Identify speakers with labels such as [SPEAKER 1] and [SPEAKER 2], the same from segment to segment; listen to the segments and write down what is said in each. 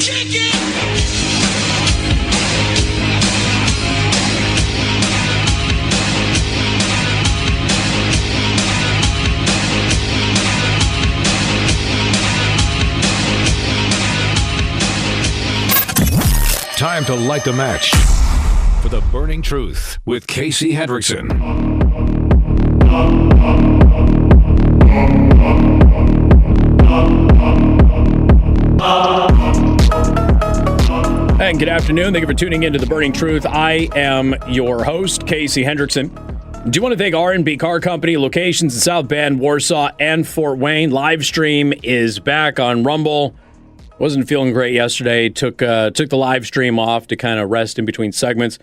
[SPEAKER 1] Time to light the match for the burning truth with Casey Hendrickson.
[SPEAKER 2] And good afternoon. Thank you for tuning in to The Burning Truth. I am your host, Casey Hendrickson. Do you want to thank R&B Car Company, locations in South Bend, Warsaw, and Fort Wayne? Live stream is back on Rumble. Wasn't feeling great yesterday. Took the live stream off to kind of rest in between segments.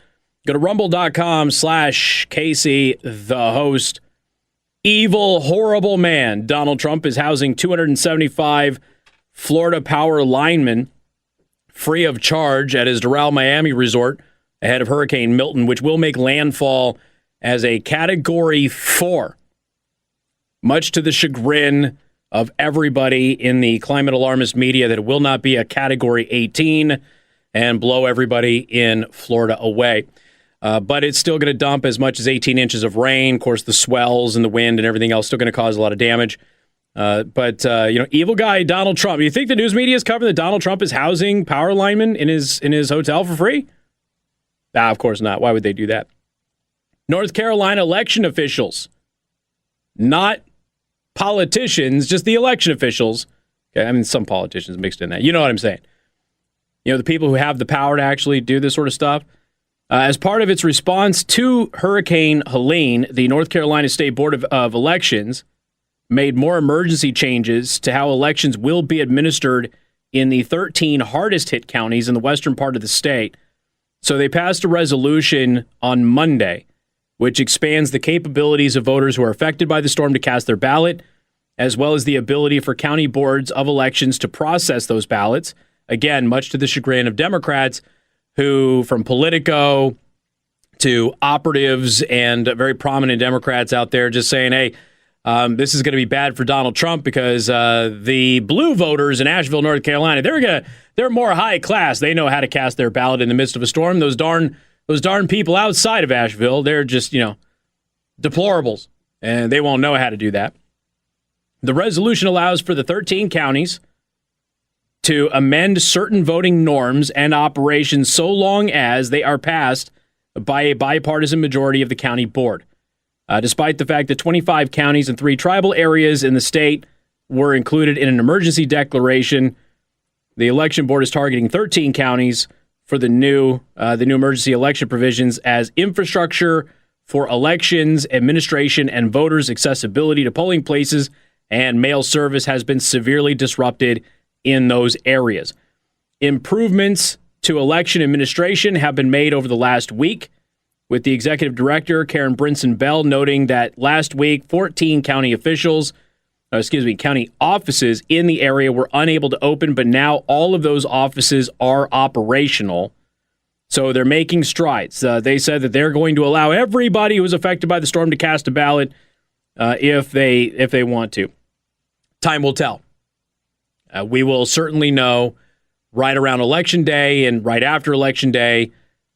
[SPEAKER 2] Go to rumble.com/Casey, the host. Evil, horrible man. Donald Trump is housing 275 Florida power linemen free of charge at his Doral, Miami resort ahead of Hurricane Milton, which will make landfall as a Category 4. Much to the chagrin of everybody in the climate alarmist media that it will not be a Category 18 and blow everybody in Florida away. But it's still going to dump as much as 18 inches of rain. Of course, the swells and the wind and everything else still going to cause a lot of damage. But evil guy Donald Trump. You think the news media is covering that Donald Trump is housing power linemen in his hotel for free? Of course not. Why would they do that? North Carolina election officials, not politicians, just the election officials. Okay, I mean, some politicians mixed in that. You know what I'm saying? You know, the people who have the power to actually do this sort of stuff. As part of its response to Hurricane Helene, the North Carolina State Board of Elections made more emergency changes to how elections will be administered in the 13 hardest hit counties in the western part of the state. So they passed a resolution on Monday, which expands the capabilities of voters who are affected by the storm to cast their ballot, as well as the ability for county boards of elections to process those ballots. Again, much to the chagrin of Democrats, who, from Politico to operatives and very prominent Democrats out there, just saying, hey, this is going to be bad for Donald Trump because the blue voters in Asheville, North Carolina, they're more high class. They know how to cast their ballot in the midst of a storm. Those darn people outside of Asheville, they're just, deplorables, and they won't know how to do that. The resolution allows for the 13 counties to amend certain voting norms and operations so long as they are passed by a bipartisan majority of the county board. Despite the fact that 25 counties and 3 tribal areas in the state were included in an emergency declaration, the election board is targeting 13 counties for the new emergency election provisions as infrastructure for elections, administration, and voters' accessibility to polling places and mail service has been severely disrupted in those areas. Improvements to election administration have been made over the last week, with the executive director, Karen Brinson Bell, noting that last week, 14 county offices in the area were unable to open, but now all of those offices are operational. So they're making strides. They said that they're going to allow everybody who was affected by the storm to cast a ballot if they want to. Time will tell. We will certainly know right around Election Day and right after Election Day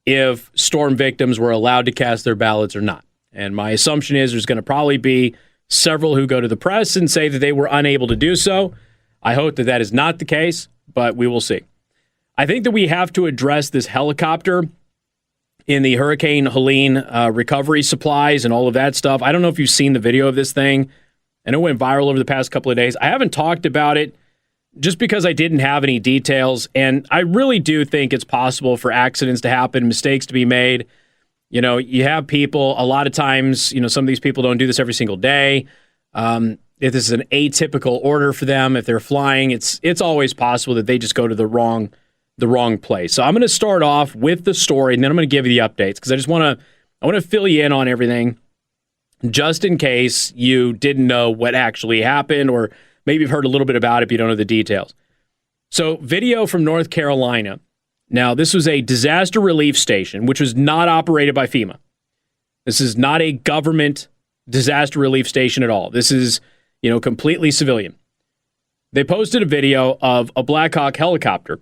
[SPEAKER 2] if storm victims were allowed to cast their ballots or not. And my assumption is there's going to probably be several who go to the press and say that they were unable to do so. I hope that is not the case, but we will see. I think that we have to address this helicopter in the Hurricane Helene recovery supplies and all of that stuff. I don't know if you've seen the video of this thing. I know it went viral over the past couple of days. I haven't talked about it just because I didn't have any details, and I really do think it's possible for accidents to happen, mistakes to be made. You know, you have people, a lot of times, some of these people don't do this every single day. If this is an atypical order for them, if they're flying, it's always possible that they just go to the wrong place. So I'm going to start off with the story, and then I'm going to give you the updates, because I want to fill you in on everything, just in case you didn't know what actually happened, or maybe you've heard a little bit about it, but you don't know the details. So, video from North Carolina. Now, this was a disaster relief station, which was not operated by FEMA. This is not a government disaster relief station at all. This is, completely civilian. They posted a video of a Black Hawk helicopter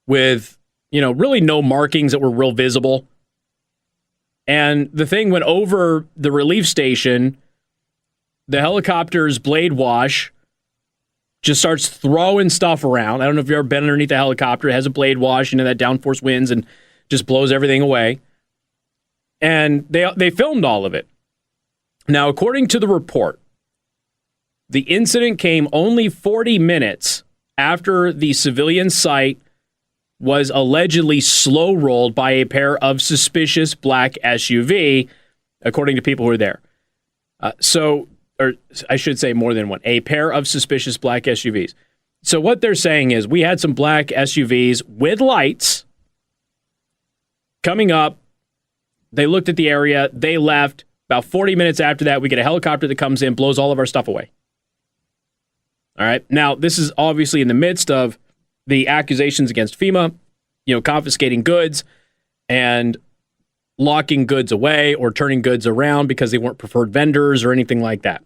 [SPEAKER 2] with, really no markings that were real visible. And the thing went over the relief station. The helicopter's blade wash just starts throwing stuff around. I don't know if you've ever been underneath a helicopter. It has a blade wash, that downforce winds and just blows everything away. And they filmed all of it. Now, according to the report, the incident came only 40 minutes after the civilian site was allegedly slow-rolled by a pair of suspicious black SUV, according to people who were there. Or I should say more than one, a pair of suspicious black SUVs. So what they're saying is we had some black SUVs with lights coming up. They looked at the area. They left. About 40 minutes after that, we get a helicopter that comes in, blows all of our stuff away. All right. Now, this is obviously in the midst of the accusations against FEMA, confiscating goods and locking goods away or turning goods around because they weren't preferred vendors or anything like that.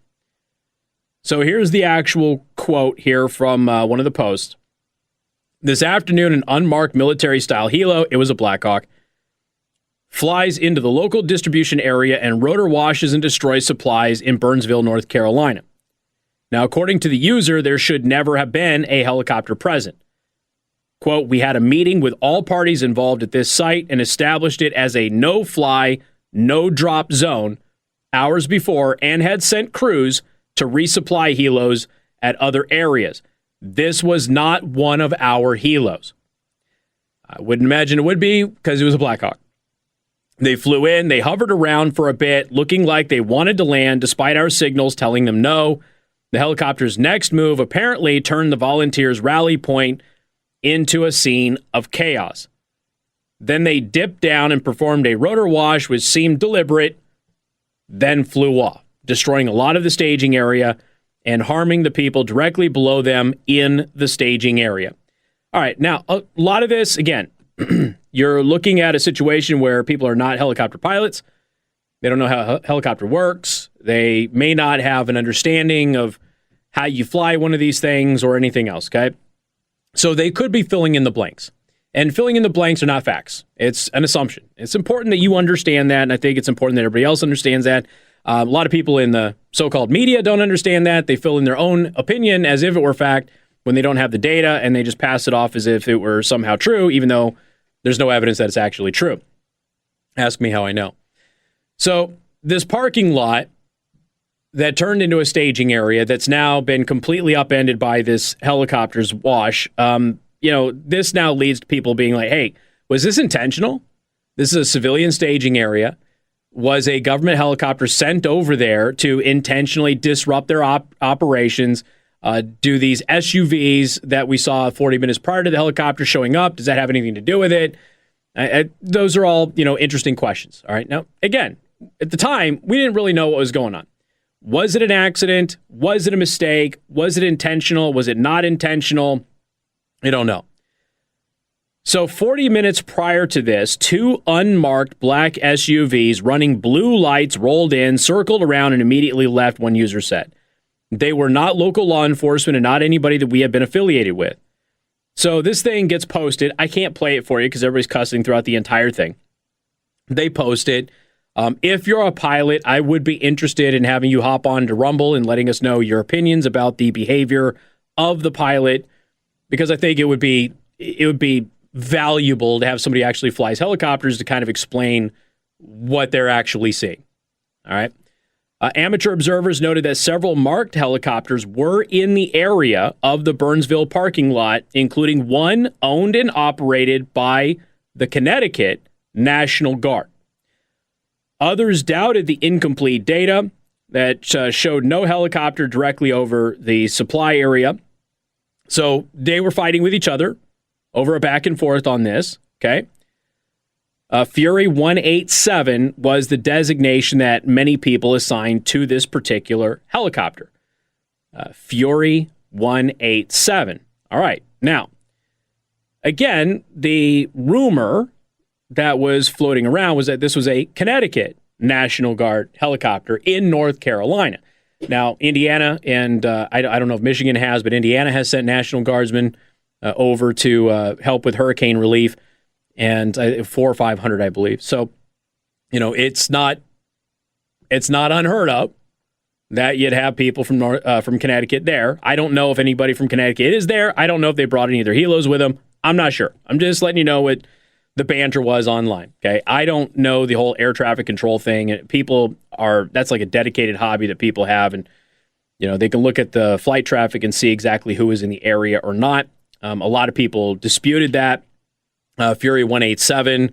[SPEAKER 2] So here's the actual quote here from one of the posts. This afternoon, an unmarked military-style helo, it was a Black Hawk, flies into the local distribution area and rotor washes and destroys supplies in Burnsville, North Carolina. Now, according to the user, there should never have been a helicopter present. Quote, we had a meeting with all parties involved at this site and established it as a no-fly, no-drop zone hours before and had sent crews to resupply helos at other areas. This was not one of our helos. I wouldn't imagine it would be because it was a Black Hawk. They flew in, they hovered around for a bit, looking like they wanted to land despite our signals telling them no. The helicopter's next move apparently turned the volunteers' rally point into a scene of chaos. Then they dipped down and performed a rotor wash, which seemed deliberate, then flew off, destroying a lot of the staging area and harming the people directly below them in the staging area. All right, now, a lot of this, again, you're looking at a situation where people are not helicopter pilots. They don't know how a helicopter works. They may not have an understanding of how you fly one of these things or anything else, okay? So they could be filling in the blanks. And filling in the blanks are not facts. It's an assumption. It's important that you understand that, and I think it's important that everybody else understands that. A lot of people in the so-called media don't understand that. They fill in their own opinion as if it were fact when they don't have the data, and they just pass it off as if it were somehow true, even though there's no evidence that it's actually true. Ask me how I know. So this parking lot that turned into a staging area that's now been completely upended by this helicopter's wash, this now leads to people being like, hey, was this intentional? This is a civilian staging area. Was a government helicopter sent over there to intentionally disrupt their operations? Do these SUVs that we saw 40 minutes prior to the helicopter showing up, does that have anything to do with it? Those are all, interesting questions. All right. Now, again, at the time, we didn't really know what was going on. Was it an accident? Was it a mistake? Was it intentional? Was it not intentional? I don't know. So 40 minutes prior to this, two unmarked black SUVs running blue lights rolled in, circled around, and immediately left, one user said. They were not local law enforcement and not anybody that we have been affiliated with. So this thing gets posted. I can't play it for you because everybody's cussing throughout the entire thing. They post it. If you're a pilot, I would be interested in having you hop on to Rumble and letting us know your opinions about the behavior of the pilot, because I think it would be valuable to have somebody actually flies helicopters to kind of explain what they're actually seeing. All right. Amateur observers noted that several marked helicopters were in the area of the Burnsville parking lot, including one owned and operated by the Connecticut National Guard. Others doubted the incomplete data that showed no helicopter directly over the supply area. So they were fighting with each other over a back and forth on this, okay? Fury 187 was the designation that many people assigned to this particular helicopter. Fury 187. All right. Now, again, the rumor that was floating around was that this was a Connecticut National Guard helicopter in North Carolina. Now, Indiana and I don't know if Michigan has, but Indiana has sent National Guardsmen over to help with hurricane relief, and 400 or 500, I believe. So, it's not unheard of that you'd have people from Connecticut there. I don't know if anybody from Connecticut is there. I don't know if they brought any of their helos with them. I'm not sure. I'm just letting you know what the banter was online. Okay, I don't know the whole air traffic control thing. And that's like a dedicated hobby that people have, and they can look at the flight traffic and see exactly who is in the area or not. A lot of people disputed that. Fury 187.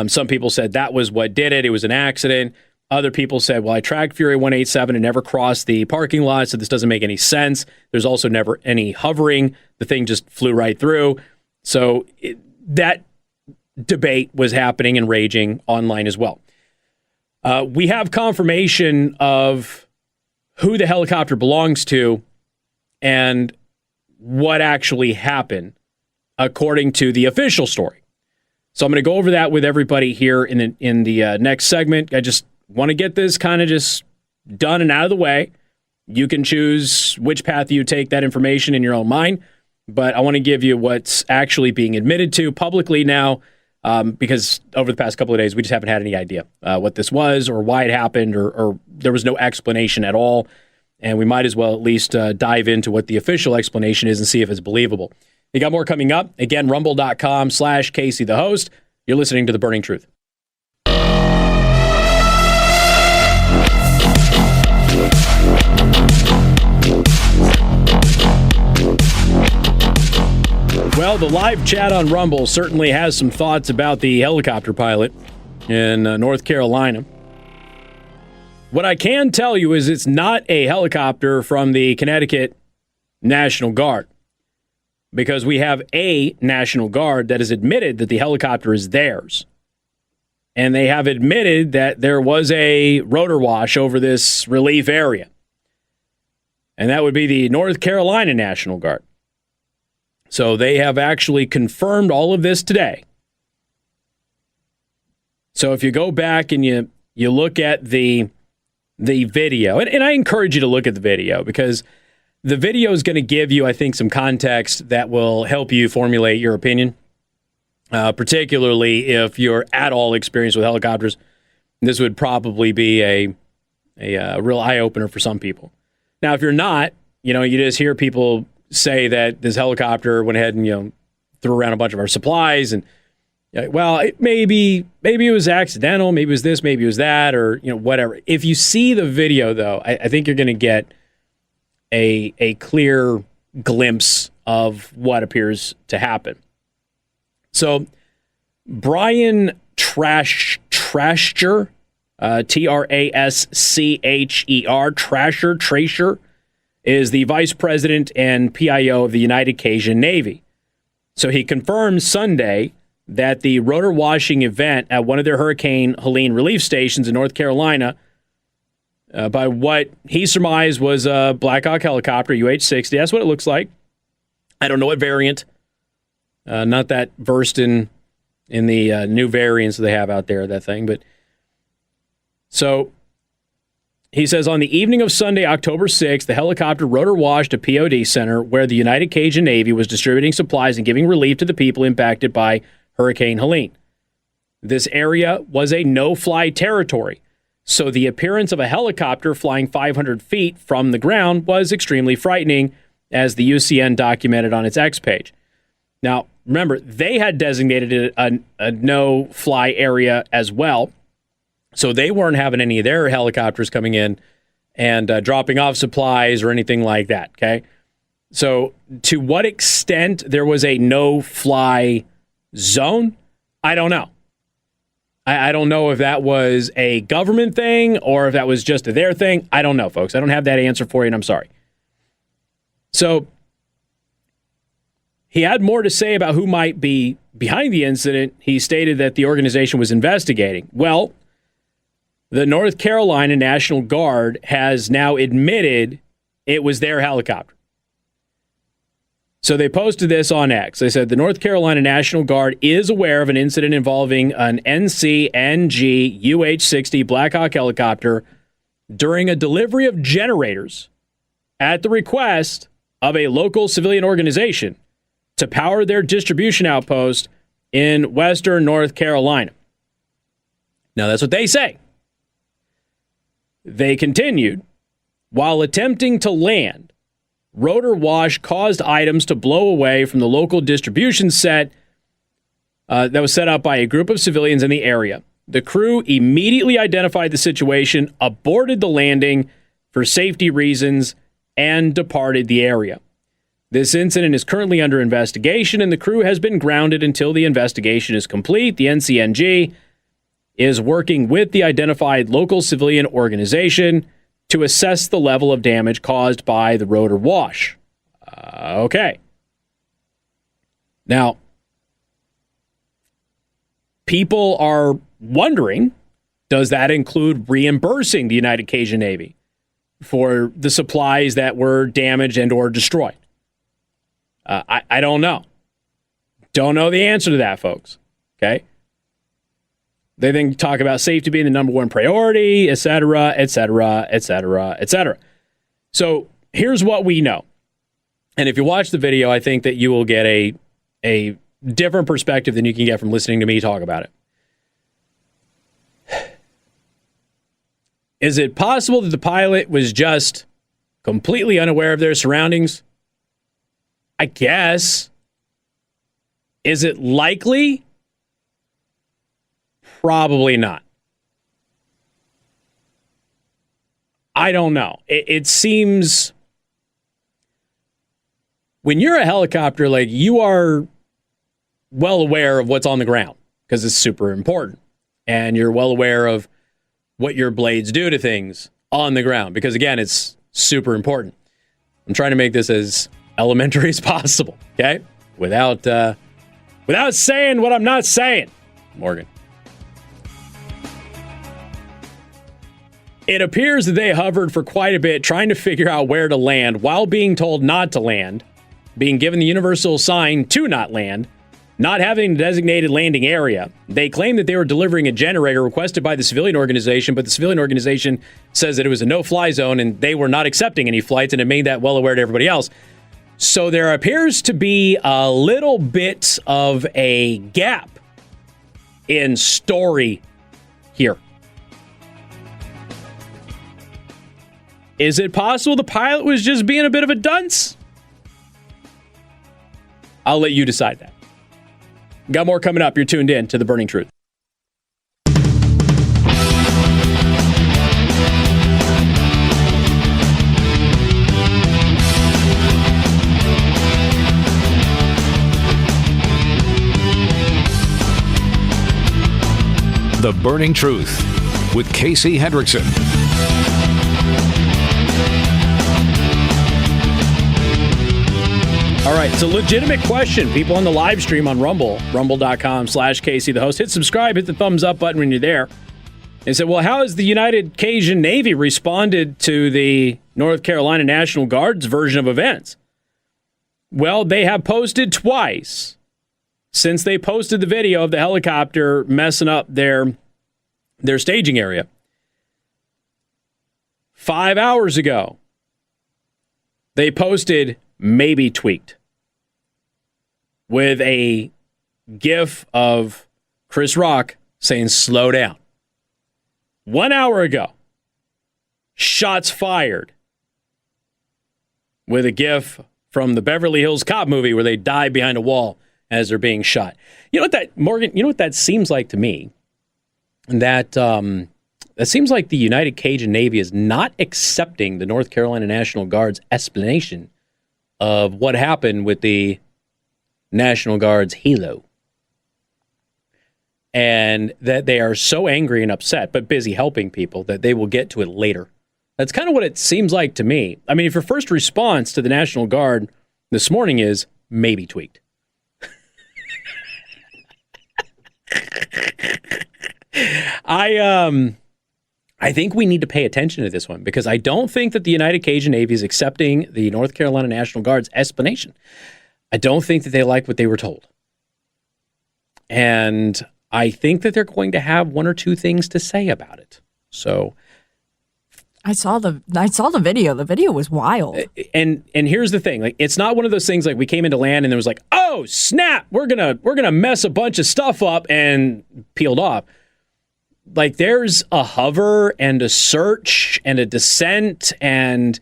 [SPEAKER 2] Some people said that was what did it. It was an accident. Other people said, well, I tracked Fury 187 and never crossed the parking lot, so this doesn't make any sense. There's also never any hovering. The thing just flew right through. So that debate was happening and raging online as well. We have confirmation of who the helicopter belongs to and what actually happened according to the official story. So I'm going to go over that with everybody here in the next segment. I just want to get this kind of just done and out of the way. You can choose which path you take that information in your own mind, but I want to give you what's actually being admitted to publicly now, because over the past couple of days, we just haven't had any idea what this was or why it happened, or there was no explanation at all. And we might as well at least dive into what the official explanation is and see if it's believable. You got more coming up. Again, rumble.com/Casey the host. You're listening to The Burning Truth. Well, the live chat on Rumble certainly has some thoughts about the helicopter pilot in North Carolina. What I can tell you is it's not a helicopter from the Connecticut National Guard, because we have a National Guard that has admitted that the helicopter is theirs. And they have admitted that there was a rotor wash over this relief area. And that would be the North Carolina National Guard. So they have actually confirmed all of this today. So if you go back and you look at the video, and I encourage you to look at the video, because the video is going to give you, I think, some context that will help you formulate your opinion, particularly if you're at all experienced with helicopters. This would probably be a real eye-opener for some people. Now, if you're not, you just hear people say that this helicopter went ahead and, threw around a bunch of our supplies, and, maybe it was accidental, maybe it was this, maybe it was that, or, whatever. If you see the video, though, I think you're going to get a clear glimpse of what appears to happen. So, Brian Trascher, Trascher, is the vice president and PIO of the United Cajun Navy. So he confirmed Sunday that the rotor washing event at one of their Hurricane Helene relief stations in North Carolina, by what he surmised was a Black Hawk helicopter, UH-60. That's what it looks like. I don't know what variant. Not that versed in the new variants they have out there, that thing. But so he says, on the evening of Sunday, October 6th, the helicopter rotor washed a POD center where the United Cajun Navy was distributing supplies and giving relief to the people impacted by Hurricane Helene. This area was a no-fly territory, so the appearance of a helicopter flying 500 feet from the ground was extremely frightening, as the UCN documented on its X page. Now, remember, they had designated it a no-fly area as well, so they weren't having any of their helicopters coming in and dropping off supplies or anything like that, okay? So to what extent there was a no-fly zone, I don't know. I don't know if that was a government thing or if that was just their thing. I don't know, folks. I don't have that answer for you, and I'm sorry. So he had more to say about who might be behind the incident. He stated that the organization was investigating. Well, the North Carolina National Guard has now admitted it was their helicopter. So they posted this on X. They said the North Carolina National Guard is aware of an incident involving an NCNG UH-60 Black Hawk helicopter during a delivery of generators at the request of a local civilian organization to power their distribution outpost in western North Carolina. Now, that's what they say. They continued, while attempting to land, rotor wash caused items to blow away from the local distribution set that was set up by a group of civilians in the area. The crew immediately identified the situation, aborted the landing for safety reasons, and departed the area. This incident is currently under investigation, and the crew has been grounded until the investigation is complete. The NCNG is working with the identified local civilian organization to assess the level of damage caused by the rotor wash. Okay. Now, people are wondering, does that include reimbursing the United Cajun Navy for the supplies that were damaged and or destroyed? I don't know. Don't know the answer to that, folks. Okay? They then talk about safety being the number one priority, et cetera, et cetera, et cetera, et cetera. So here's what we know. And if you watch the video, I think that you will get a different perspective than you can get from listening to me talk about it. Is it possible that the pilot was just completely unaware of their surroundings? I guess. Is it likely? Probably not. I don't know. It seems when you're a helicopter, like, you are well aware of what's on the ground because it's super important. And you're well aware of what your blades do to things on the ground because, again, it's super important. I'm trying to make this as elementary as possible, okay? Without saying what I'm not saying, Morgan. It appears that they hovered for quite a bit trying to figure out where to land while being told not to land, being given the universal sign to not land, not having a designated landing area. They claim that they were delivering a generator requested by the civilian organization, but the civilian organization says that it was a no-fly zone and they were not accepting any flights, and it made that well aware to everybody else. So there appears to be a little bit of a gap in story here. Is it possible the pilot was just being a bit of a dunce? I'll let you decide that. Got more coming up. You're tuned in to The Burning Truth.
[SPEAKER 1] The Burning Truth with Casey Hendrickson.
[SPEAKER 2] All right, it's a legitimate question. People on the live stream on Rumble, rumble.com/Casey the host. Hit subscribe, hit the thumbs up button when you're there. And said, well, how has the United Cajun Navy responded to the North Carolina National Guard's version of events? Well, they have posted twice since they posted the video of the helicopter messing up their staging area. 5 hours ago, they posted maybe tweaked with a gif of Chris Rock saying slow down. 1 hour ago, shots fired with a gif from the Beverly Hills Cop movie where they dive behind a wall as they're being shot. You know what that, Morgan, you know what that seems like to me? That seems like the United Cajun Navy is not accepting the North Carolina National Guard's explanation of what happened with the National Guard's helo. And that they are so angry and upset, but busy helping people, that they will get to it later. That's kind of what it seems like to me. I mean, if your first response to the National Guard this morning is maybe tweaked. I think we need to pay attention to this one because I don't think that the United Cajun Navy is accepting the North Carolina National Guard's explanation. I don't think that they like what they were told. And I think that they're going to have one or two things to say about it. So
[SPEAKER 3] I saw the video. The video was wild.
[SPEAKER 2] And here's the thing, like, it's not one of those things like we came into land and there was like, oh snap, we're gonna mess a bunch of stuff up and peeled off. Like, there's a hover and a search and a descent and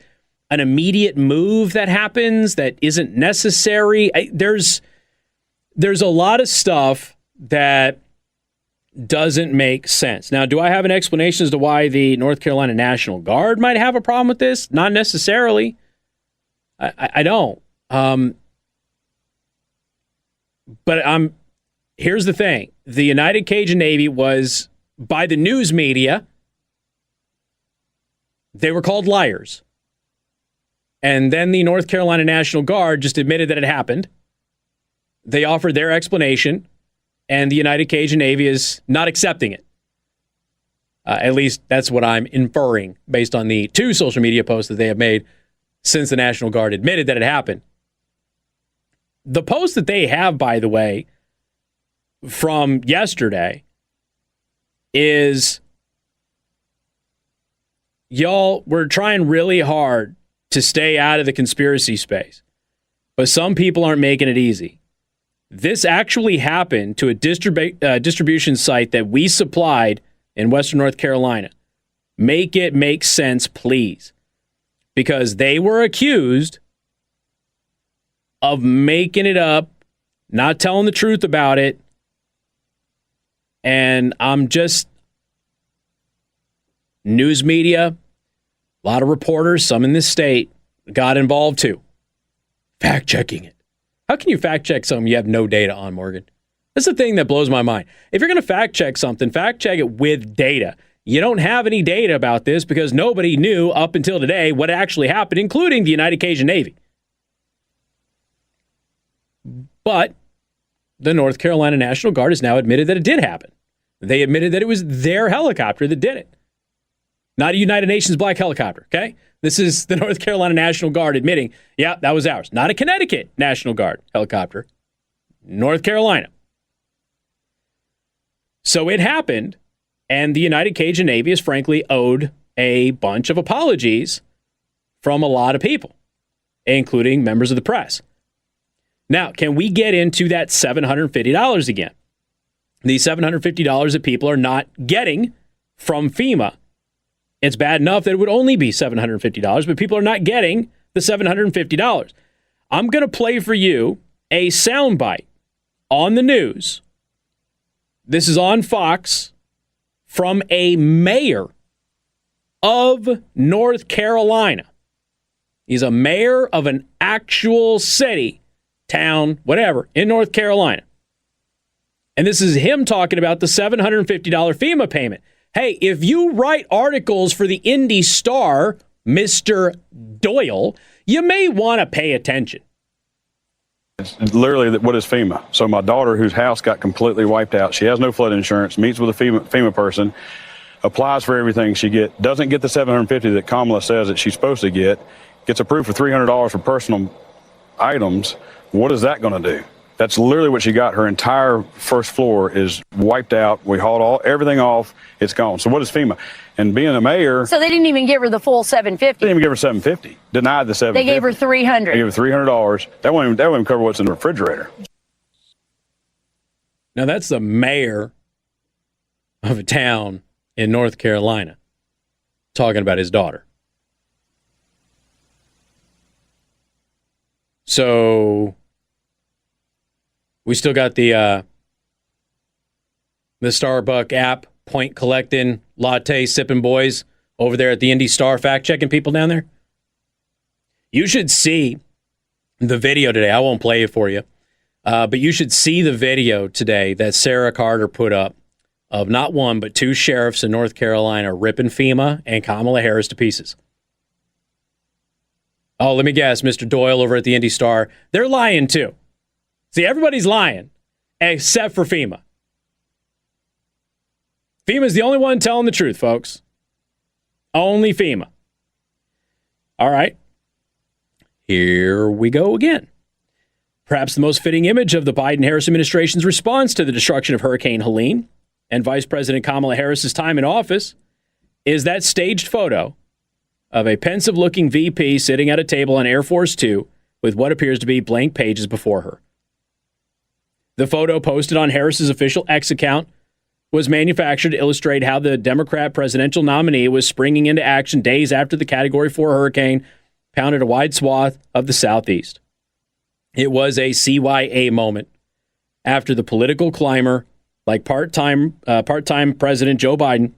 [SPEAKER 2] an immediate move that happens that isn't necessary. There's a lot of stuff that doesn't make sense. Now, do I have an explanation as to why the North Carolina National Guard might have a problem with this? Not necessarily. I don't. But here's the thing. The United Cajun Navy was, by the news media, they were called liars. And then the North Carolina National Guard just admitted that it happened. They offered their explanation, and the United Cajun Navy is not accepting it. At least that's what I'm inferring based on the 2 social media posts that they have made since the National Guard admitted that it happened. The post that they have, by the way, from yesterday is, y'all, we're trying really hard to stay out of the conspiracy space, but some people aren't making it easy. This actually happened to a distribution site that we supplied in Western North Carolina. Make it make sense, please. Because they were accused of making it up, not telling the truth about it. And news media, a lot of reporters, some in this state, got involved too. Fact-checking it. How can you fact-check something you have no data on, Morgan? That's the thing that blows my mind. If you're going to fact-check something, fact-check it with data. You don't have any data about this because nobody knew up until today what actually happened, including the United Cajun Navy. But the North Carolina National Guard has now admitted that it did happen. They admitted that it was their helicopter that did it. Not a United Nations black helicopter, okay? This is the North Carolina National Guard admitting, yeah, that was ours. Not a Connecticut National Guard helicopter. North Carolina. So it happened, and the United Cajun Navy is frankly owed a bunch of apologies from a lot of people, including members of the press. Now, can we get into that $750 again? The $750 that people are not getting from FEMA. It's bad enough that it would only be $750, but people are not getting the $750. I'm going to play for you a soundbite on the news. This is on Fox from a mayor of North Carolina. He's a mayor of an actual city, town, whatever, in North Carolina. And this is him talking about the $750 FEMA payment. Hey, if you write articles for the Indy Star, Mr. Doyle, you may want to pay attention.
[SPEAKER 4] It's literally what is FEMA. So my daughter, whose house got completely wiped out, she has no flood insurance, meets with a FEMA person, applies for everything she doesn't get the $750 that Kamala says that she's supposed to get, gets approved for $300 for personal items. What is that going to do? That's literally what she got. Her entire first floor is wiped out. We hauled everything off. It's gone. So what is FEMA? And being a mayor,
[SPEAKER 5] so they didn't even give her the full $750.
[SPEAKER 4] They didn't even give her $750. Denied the $750.
[SPEAKER 5] They gave her $300.
[SPEAKER 4] They gave her $300. That won't even cover what's in the refrigerator.
[SPEAKER 2] Now that's the mayor of a town in North Carolina talking about his daughter. So we still got the Starbucks app, point collecting, latte sipping boys over there at the Indy Star fact checking people down there. You should see the video today. I won't play it for you, but you should see the video today that Sarah Carter put up of not one but 2 sheriffs in North Carolina ripping FEMA and Kamala Harris to pieces. Oh, let me guess, Mr. Doyle over at the Indy Star, they're lying too. See, everybody's lying, except for FEMA. FEMA's the only one telling the truth, folks. Only FEMA. All right. Here we go again. Perhaps the most fitting image of the Biden-Harris administration's response to the destruction of Hurricane Helene and Vice President Kamala Harris's time in office is that staged photo of a pensive-looking VP sitting at a table on Air Force Two with what appears to be blank pages before her. The photo posted on Harris's official X account was manufactured to illustrate how the Democrat presidential nominee was springing into action days after the Category 4 hurricane pounded a wide swath of the Southeast. It was a CYA moment after the political climber, like part-time President Joe Biden,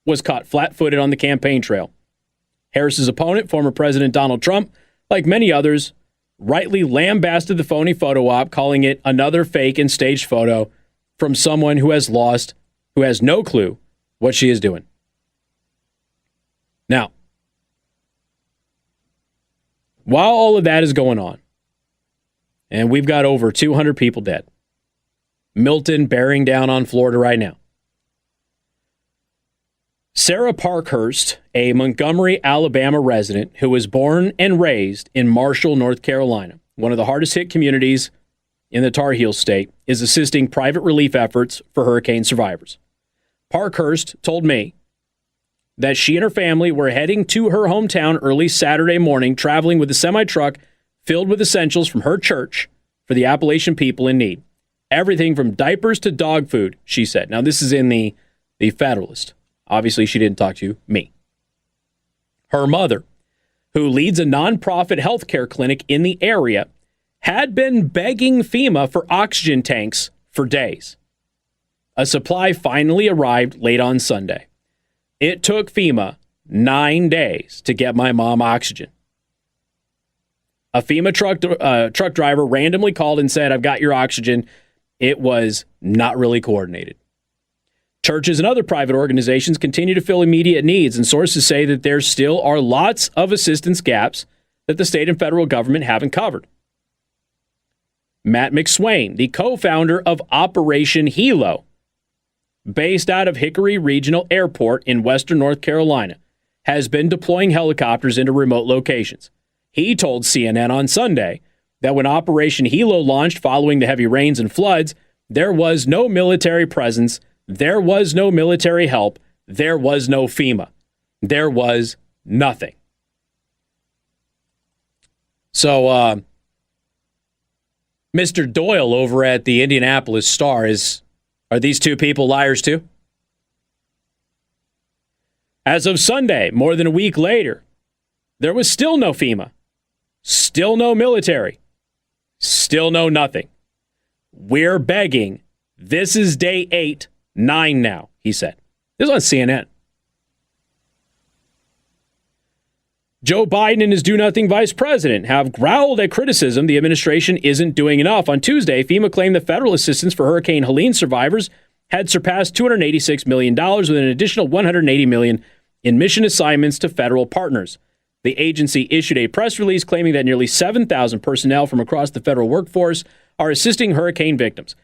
[SPEAKER 2] was caught flat-footed on the campaign trail. Harris's opponent, former President Donald Trump, like many others, rightly lambasted the phony photo op, calling it another fake and staged photo from someone who has no clue what she is doing. Now, while all of that is going on, and we've got over 200 people dead, Milton bearing down on Florida right now, Sarah Parkhurst, a Montgomery, Alabama resident who was born and raised in Marshall, North Carolina, one of the hardest hit communities in the Tar Heel state, is assisting private relief efforts for hurricane survivors. Parkhurst told me that she and her family were heading to her hometown early Saturday morning, traveling with a semi-truck filled with essentials from her church for the Appalachian people in need. Everything from diapers to dog food, she said. Now, this is in the Federalist. Obviously, she didn't talk to me. Her mother, who leads a nonprofit healthcare clinic in the area, had been begging FEMA for oxygen tanks for days. A supply finally arrived late on Sunday. It took FEMA 9 days to get my mom oxygen. A FEMA truck driver randomly called and said, "I've got your oxygen." It was not really coordinated. Churches and other private organizations continue to fill immediate needs, and sources say that there still are lots of assistance gaps that the state and federal government haven't covered. Matt McSwain, the co-founder of Operation Hilo, based out of Hickory Regional Airport in western North Carolina, has been deploying helicopters into remote locations. He told CNN on Sunday that when Operation Hilo launched following the heavy rains and floods, there was no military presence, there was no military help, there was no FEMA. There was nothing. So, Mr. Doyle over at the Indianapolis Star, are these two people liars too? As of Sunday, more than a week later, there was still no FEMA, still no military, still no nothing. We're begging. This is day 9 now, he said. This is on CNN. Joe Biden and his do-nothing vice president have growled at criticism the administration isn't doing enough. On Tuesday, FEMA claimed the federal assistance for Hurricane Helene survivors had surpassed $286 million, with an additional $180 million in mission assignments to federal partners. The agency issued a press release claiming that nearly 7,000 personnel from across the federal workforce are assisting hurricane victims.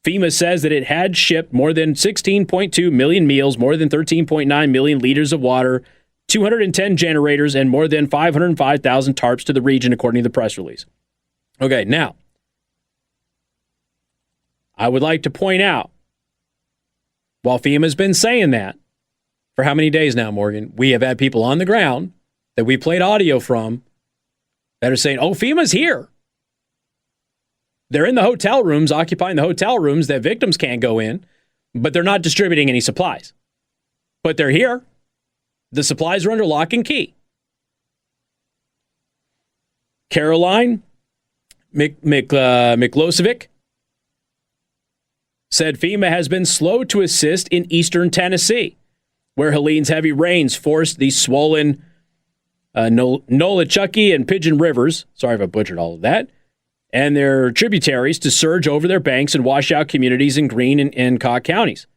[SPEAKER 2] FEMA says that it had shipped more than 16.2 million meals, more than 13.9 million liters of water, 210 generators, and more than 505,000 tarps to the region, according to the press release. Okay, now, I would like to point out, while FEMA's been saying that for how many days now, Morgan, we have had people on the ground that we played audio from that are saying, oh, FEMA's here. They're in the hotel rooms, occupying the hotel rooms that victims can't go in, but they're not distributing any supplies. But they're here. The supplies are under lock and key. Caroline Miklosevic said FEMA has been slow to assist in eastern Tennessee, where Helene's heavy rains forced the swollen Nolichucky and Pigeon Rivers, sorry if I butchered all of that, and their tributaries to surge over their banks and wash out communities in Greene and Cobb counties.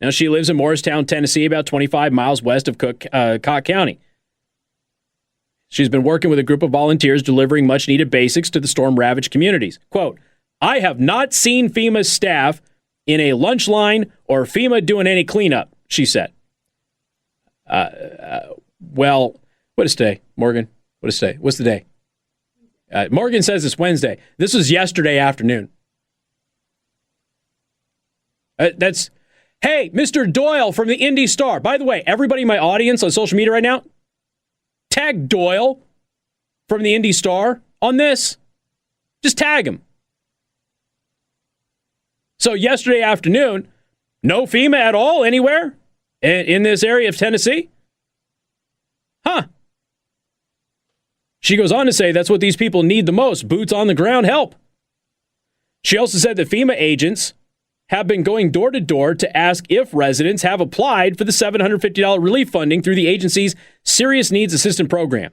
[SPEAKER 2] Now, she lives in Morristown, Tennessee, about 25 miles west of Cobb County. She's been working with a group of volunteers delivering much-needed basics to the storm-ravaged communities. Quote, I have not seen FEMA staff in a lunch line or FEMA doing any cleanup, she said. Well, what is today, Morgan? What is today? What's the day? Morgan says it's Wednesday. This was yesterday afternoon. Hey, Mr. Doyle from the Indy Star. By the way, everybody in my audience on social media right now, Tag Doyle from the Indy Star on this. Just tag him. So yesterday afternoon, no FEMA at all anywhere in this area of Tennessee? Huh. She goes on to say that's what these people need the most, boots on the ground help. She also said that FEMA agents have been going door to door to ask if residents have applied for the $750 relief funding through the agency's Serious Needs Assistance Program.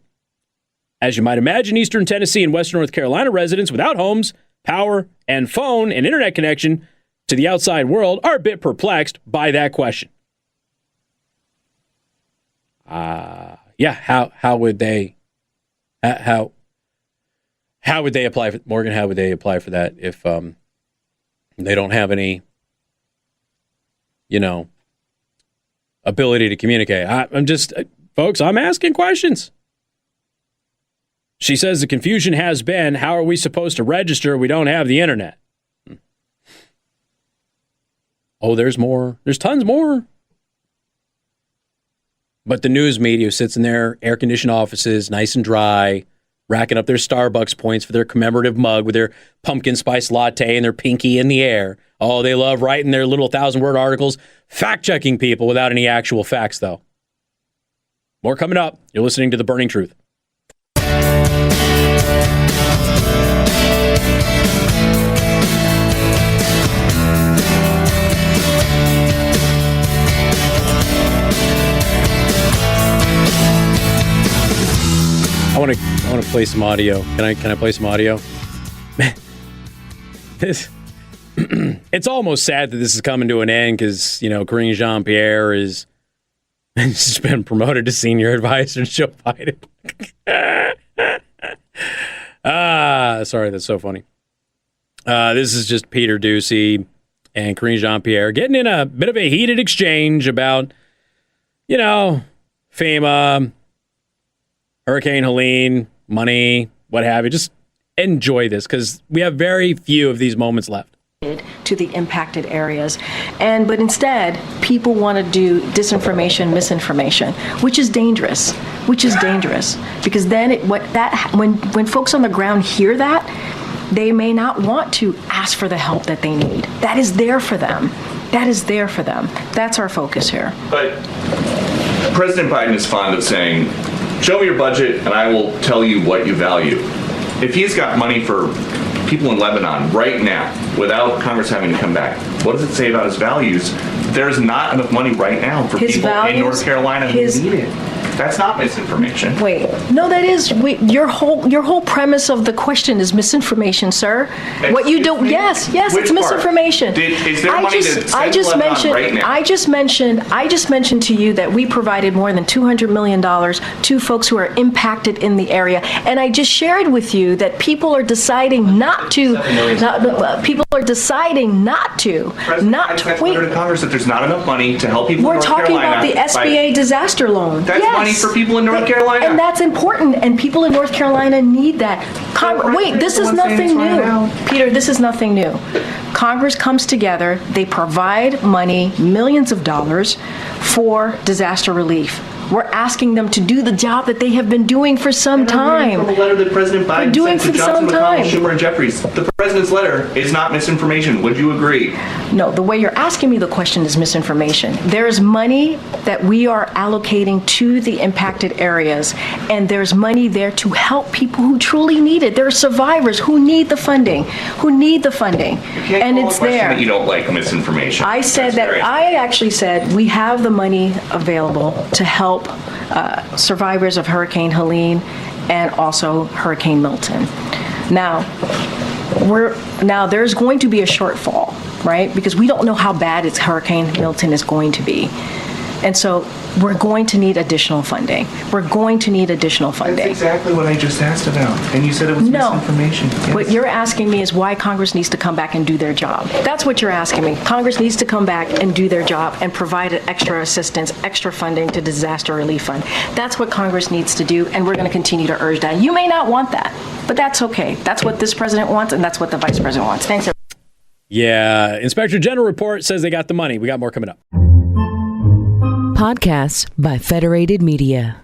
[SPEAKER 2] As you might imagine, Eastern Tennessee and Western North Carolina residents without homes, power, and phone and internet connection to the outside world are a bit perplexed by that question. How would they apply for Morgan? How would they apply for that if they don't have any, ability to communicate? Folks, I'm asking questions. She says the confusion has been, how are we supposed to register? We don't have the internet. Oh, there's more. There's tons more. But the news media sits in their air-conditioned offices, nice and dry, racking up their Starbucks points for their commemorative mug with their pumpkin spice latte and their pinky in the air. Oh, they love writing their little 1,000-word articles, fact-checking people without any actual facts, though. More coming up. You're listening to The Burning Truth. I want to play some audio. Can I play some audio? It's almost sad that this is coming to an end because, Karine Jean-Pierre has been promoted to senior advisor to Joe Biden. Sorry, that's so funny. This is just Peter Doocy and Karine Jean-Pierre getting in a bit of a heated exchange about, FEMA, Hurricane Helene, money, what have you. Just enjoy this because we have very few of these moments left.
[SPEAKER 6] To the impacted areas, but instead people want to do disinformation, misinformation, which is dangerous because then when folks on the ground hear that, they may not want to ask for the help that they need. That is there for them. That's our focus here.
[SPEAKER 7] But President Biden is fond of saying, show me your budget and I will tell you what you value. If he's got money for people in Lebanon right now, without Congress having to come back, what does it say about his values? There's not enough money right now for
[SPEAKER 6] His
[SPEAKER 7] people
[SPEAKER 6] values,
[SPEAKER 7] in North Carolina who need it. That's not misinformation.
[SPEAKER 6] Wait, no, that is your whole premise of the question is misinformation, sir. What you do? Yes,
[SPEAKER 7] Which
[SPEAKER 6] it's misinformation.
[SPEAKER 7] Is there money to send to Lebanon right now?
[SPEAKER 6] I just mentioned to you that we provided more than $200 million to folks who are impacted in the area, and I just shared with you that people are deciding not to. People are deciding not to.
[SPEAKER 7] Not to wait. To Congress that there's not enough money to help people.
[SPEAKER 6] We're talking about the SBA disaster loan.
[SPEAKER 7] That's money for people in North Carolina.
[SPEAKER 6] And that's important, and people in North Carolina need that. Wait, this is nothing new. Peter, this is nothing new. Congress comes together, they provide money, millions of dollars, for disaster relief. We're asking them to do the job that they have been doing for some time.
[SPEAKER 7] From a letter that President Biden sent to Johnson, McConnell, Schumer, and Jeffries. The president's letter is not misinformation. Would you agree?
[SPEAKER 6] No, the way you're asking me the question is misinformation. There is money that we are allocating to the impacted areas, and there's money there to help people who truly need it. There are survivors who need the funding, and it's there.
[SPEAKER 7] That you don't like misinformation.
[SPEAKER 6] I actually said we have the money available to help survivors of Hurricane Helene and also Hurricane Milton. Now there's going to be a shortfall, right? Because we don't know how bad Hurricane Milton is going to be. And so we're going to need additional funding. That's
[SPEAKER 7] exactly what I just asked about. And you said it was misinformation. Yes.
[SPEAKER 6] What you're asking me is why Congress needs to come back and do their job. That's what you're asking me. Congress needs to come back and do their job and provide extra assistance, extra funding to disaster relief fund. That's what Congress needs to do, and we're going to continue to urge that. You may not want that, but that's okay. That's what this president wants, and that's what the vice president wants. Thanks, everybody.
[SPEAKER 2] Yeah, Inspector General report says they got the money. We got more coming up.
[SPEAKER 8] Podcasts by Federated Media.